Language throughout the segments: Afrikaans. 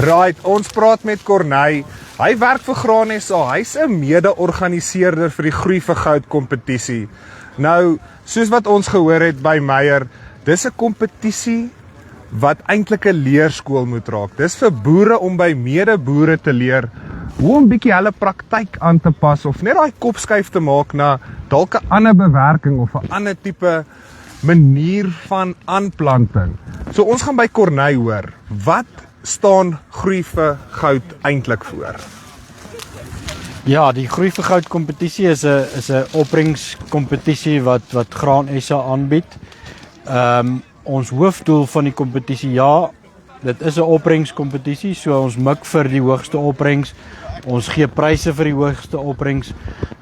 Right, ons praat met Corneille. Hy werk vir Graan SA. Hy's 'n mede-organiseerder vir die Groei vir Goud kompetisie. Nou, soos wat ons gehoor het by Meyer, dis 'n kompetisie wat eintlik 'n leerskool moet raak. Dis vir boere om by medeboere te leer hoe om bietjie hulle praktyk aan te pas of net daai kopskuif te maak na dalk 'n ander bewerking of 'n ander tipe manier van aanplanting. So ons gaan by Corneille hoor, wat staan Groei vir Goud eintlik voor? Ja, die Groei vir Goud kompetisie is 'n opbrengskompetisie wat Graan SA aanbied. Ons hoofdoel van die kompetisie, ja, dit is 'n opbrengskompetisie, so ons mik vir die hoogste opbrengs. Ons gee pryse vir die hoogste opbrengs,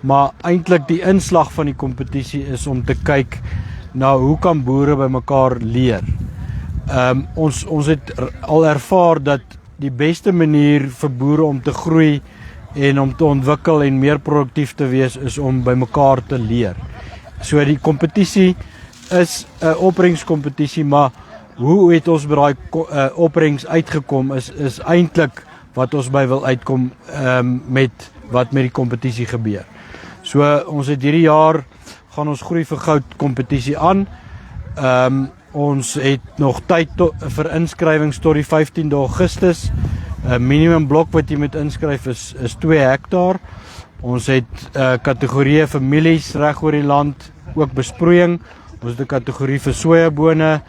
maar eintlik die inslag van die kompetisie is om te kyk na hoe kan boere by mekaar leer. Ons het al ervaar dat die beste manier vir boere om te groei en om te ontwikkel en meer produktief te wees is om by mekaar te leer. So die kompetisie is 'n opbrengskompetisie, maar hoe het ons by daai opbrengs uitgekom is eintlik wat ons by wil uitkom met wat met die kompetisie gebeur. So ons het hierdie jaar gaan ons Groei vir Goud kompetisie aan. Ons het nog tyd vir inskrywings tot die 15de Augustus. Minimum blok wat jy moet inskryf is 2 hektaar. Ons het kategorieë families reg oor die land, ook besproeiing. Ons het 'n kategorie vir sojabone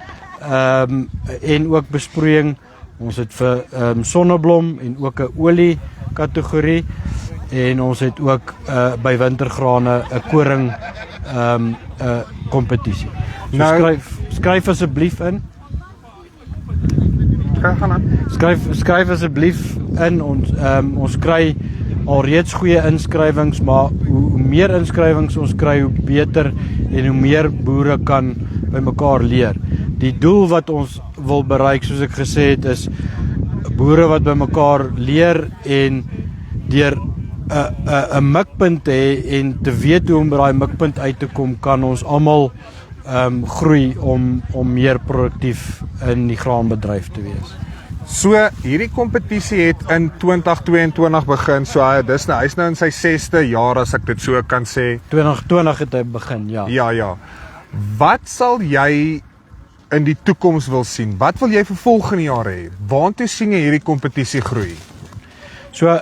en ook besproeiing. Ons het vir sonneblom en ook 'n olie kategorie. En ons het ook by wintergrane 'n koring kompetisie. So Nou, skryf asseblief in. gaan aan. Skryf asseblief in. Ons kry alreeds goeie inskrywings, maar hoe meer inskrywings ons kry, hoe beter en hoe meer boere kan by mekaar leer. Die doel wat ons wil bereik, soos ek gesê het, is boere wat by mekaar leer en deur 'n mikpunt te hê en te weet hoe om by daai mikpunt uit te kom, kan ons almal groei om meer produktief in die graanbedryf te wees. So, hierdie kompetisie het in 2022 begin, so hy's nou in sy 6de jaar, as ek dit so kan sê. 2020 het hy begin, ja. Ja. Wat sal jy in die toekoms wil sien? Wat wil jy vir volgende jaar hê? Waartoe sien jy hierdie kompetisie groei? So,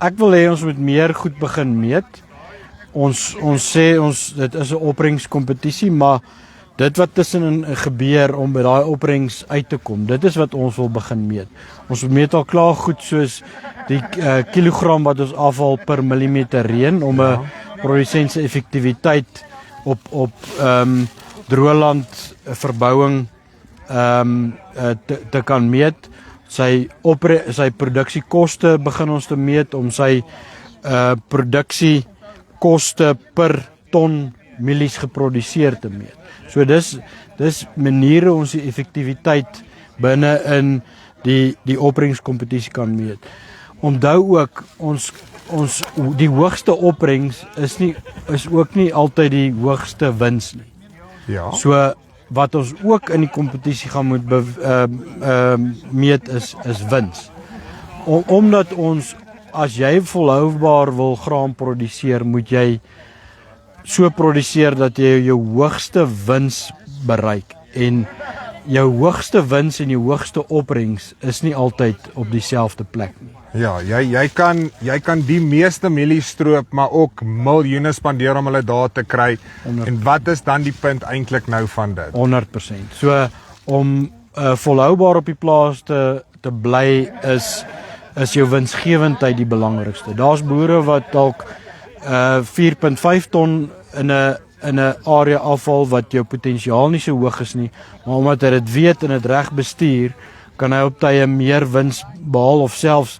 ek wil hê ons moet meer goed begin meet. Ons sê dit is 'n opbrengskompetisie, maar dit wat tussenin gebeur om by daai opbrengs uit te kom, dit is wat ons wil begin meet. Ons meet al klaar goed soos die kilogram wat ons afhaal per millimeter reën om 'n produsent se effektiwiteit op droëland verbouing te kan meet. Sy produksiekoste begin ons te meet om sy produksiekoste per ton mielies geproduseer te meet. So dis maniere ons die effektiwiteit binne in die opbrengskompetisie kan meet. Onthou ook ons die hoogste opbrengs is ook nie altyd die hoogste wins nie. Ja. So wat ons ook in die kompetisie gaan moet meet is wins. Omdat ons, as jy volhoubaar wil graan produseer, moet jy so produseer dat jy jou hoogste wins bereik. En jou hoogste wins en jou hoogste opbrengs is nie altyd op dieselfde plek nie. Ja, jy kan die meeste mielies stroop, maar ook miljoene spandeer om hulle daar te kry. 100%. En wat is dan die punt eintlik nou van dit? 100%. So om volhoubaar op die plaas te bly is jou winsgewendheid die belangrikste. Daar's boere wat dalk 4.5 ton in 'n area afval wat jou potensiaal nie so hoog is nie, maar omdat hy dit weet en dit reg bestuur, kan hy op tye meer wins behaal of selfs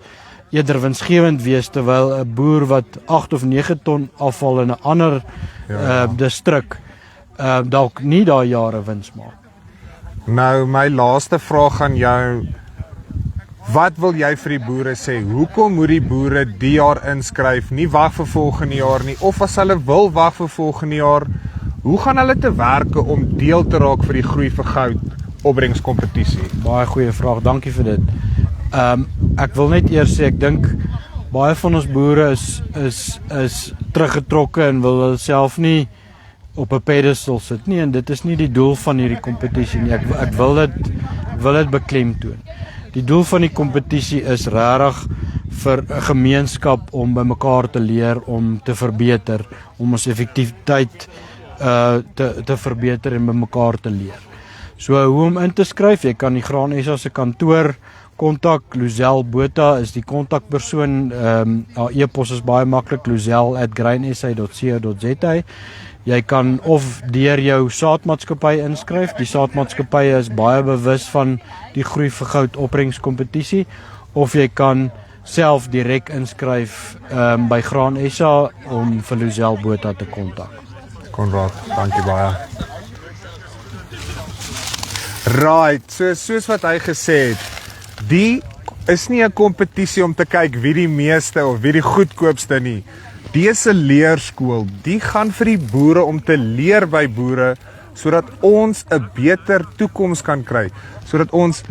eerder winsgewend wees, terwyl 'n boer wat 8 of 9 ton afval in 'n ander distrik dalk nie daai jare wins maak. Nou, my laaste vraag aan jou. Wat wil jy vir die boere sê? Hoekom moet die boere die jaar inskryf, nie wag vir volgende jaar nie, of as hulle wil wag vir volgende jaar, hoe gaan hulle te werke om deel te raak vir die Groei vir Goud opbrengskompetisie? Baie goeie vraag, dankie vir dit. ek wil net eers sê, ek dink baie van ons boere is teruggetrokke en wil hulle self nie op 'n pedestal sit nie, en dit is nie die doel van hierdie kompetisie nie. Ek wil dit beklemtoon. Die doel van die kompetisie is regtig vir 'n gemeenskap om by mekaar te leer, om te verbeter, om ons effektiwiteit te verbeter en by mekaar te leer. So hoe om in te skryf, jy kan die Graan SA se kantoor kontak. Lozel Botha is die kontakpersoon. Haar e-pos is baie maklik, lozel@grainsa.co.za. Jy kan of deur jou saadmaatskappy inskryf. Die saadmaatskappye is baie bewus van die Groei vir Goud opbrengskompetisie, of jy kan self direk inskryf by Graan SA om vir Lozel Botha te kontak. Konrad, dankie baie. Right, soos wat hy gesê het, die is nie 'n kompetisie om te kyk wie die meeste of wie die goedkoopste nie. Die is 'n leerskool. Die gaan vir die boere om te leer by boere, sodat ons 'n beter toekoms kan kry, sodat ons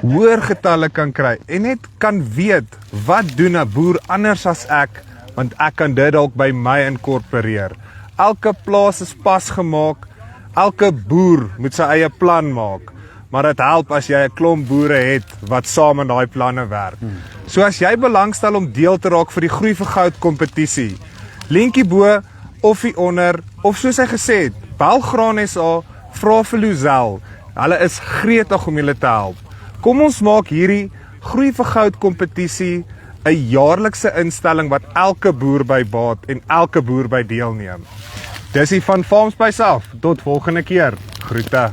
hoër getalle kan kry en net kan weet wat doen 'n boer anders as ek, want ek kan dit dalk by my inkorporeer. Elke plaas is pasgemaak. Elke boer moet sy eie plan maak. Maar dit help as jy 'n klomp boere het wat saam in daai planne werk. So as jy belangstel om deel te raak vir die Groei vir Goud kompetisie, linkie bo of hier onder, of soos hy gesê het, bel Graan SA, vra vir Lozel. Hulle is gretig om julle te help. Kom ons maak hierdie Groei vir Goud kompetisie 'n jaarlikse instelling wat elke boer by baat en elke boer by deelneem. Dis van Farmspace af. Tot volgende keer. Groete.